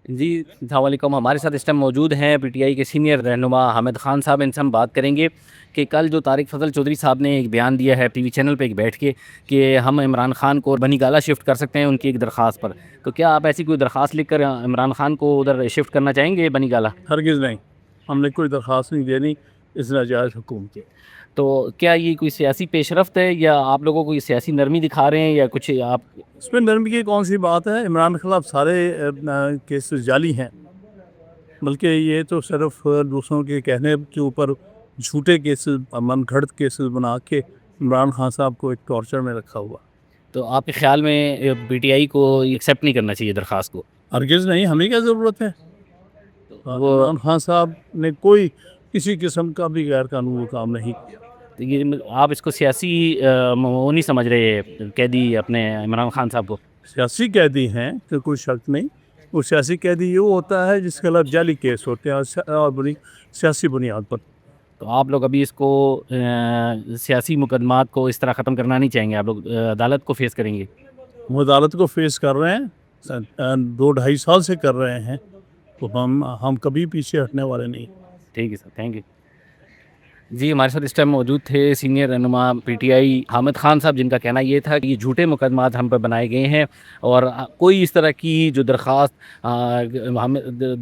جی السلام علیکم. ہمارے ساتھ اس ٹائم موجود ہیں پی ٹی آئی کے سینئر رہنما حامد خان صاحب. ان سے ہم بات کریں گے کہ کل جو طارق فضل چودھری صاحب نے ایک بیان دیا ہے ٹی وی چینل پہ ایک بیٹھ کے کہ ہم عمران خان کو بنی گالہ شفٹ کر سکتے ہیں ان کی ایک درخواست پر. تو کیا آپ ایسی کوئی درخواست لکھ کر عمران خان کو ادھر شفٹ کرنا چاہیں گے بنی گالہ؟ ہرگز نہیں، ہم نے کوئی درخواست نہیں دینی اس ناجائز حکومت کی. تو کیا یہ کوئی سیاسی پیش رفت ہے یا آپ لوگوں کو یہ سیاسی نرمی دکھا رہے ہیں یا کچھ آپ؟ اس میں نرمی کی کون سی بات ہے؟ عمران کے خلاف سارے کیسز جعلی ہیں، بلکہ یہ تو صرف دوسروں کے کہنے کے اوپر جھوٹے کیسز، من گھڑت کیسز بنا کے عمران خان صاحب کو ایک ٹارچر میں رکھا ہوا. تو آپ کے خیال میں پی ٹی آئی کو ایکسیپٹ نہیں کرنا چاہیے درخواست کو؟ ہرگز نہیں، ہمیں کیا ضرورت ہے؟ وہ عمران خان صاحب نے کوئی کسی قسم کا بھی غیر قانونی کام نہیں کیا. یہ آپ اس کو سیاسی وہ نہیں سمجھ رہے قیدی اپنے عمران خان صاحب کو؟ سیاسی قیدی ہیں کہ کوئی شک نہیں. وہ سیاسی قیدی یہ ہوتا ہے جس کے خلاف جعلی کیس ہوتے ہیں اور سیاسی بنیاد پر. تو آپ لوگ ابھی اس کو سیاسی مقدمات کو اس طرح ختم کرنا نہیں چاہیں گے؟ آپ لوگ عدالت کو فیس کریں گے؟ وہ عدالت کو فیس کر رہے ہیں، 2-2.5 سال سے کر رہے ہیں، تو ہم کبھی پیچھے ہٹنے والے نہیں. ٹھیک ہے سر، تھینک یو. جی ہمارے ساتھ اس ٹائم موجود تھے سینئر رہنما P T I Hamid Khan صاحب، جن کا کہنا یہ تھا کہ یہ جھوٹے مقدمات ہم پہ بنائے گئے ہیں اور کوئی اس طرح کی جو درخواست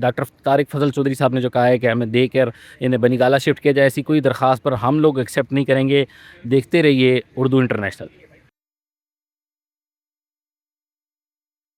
ڈاکٹر طارق فضل چودھری صاحب نے جو کہا ہے کہ ہمیں دے کر انہیں بنی گالہ شفٹ کیا جائے، ایسی کوئی درخواست پر ہم لوگ ایکسیپٹ نہیں کریں گے. دیکھتے رہیے اردو انٹرنیشنل.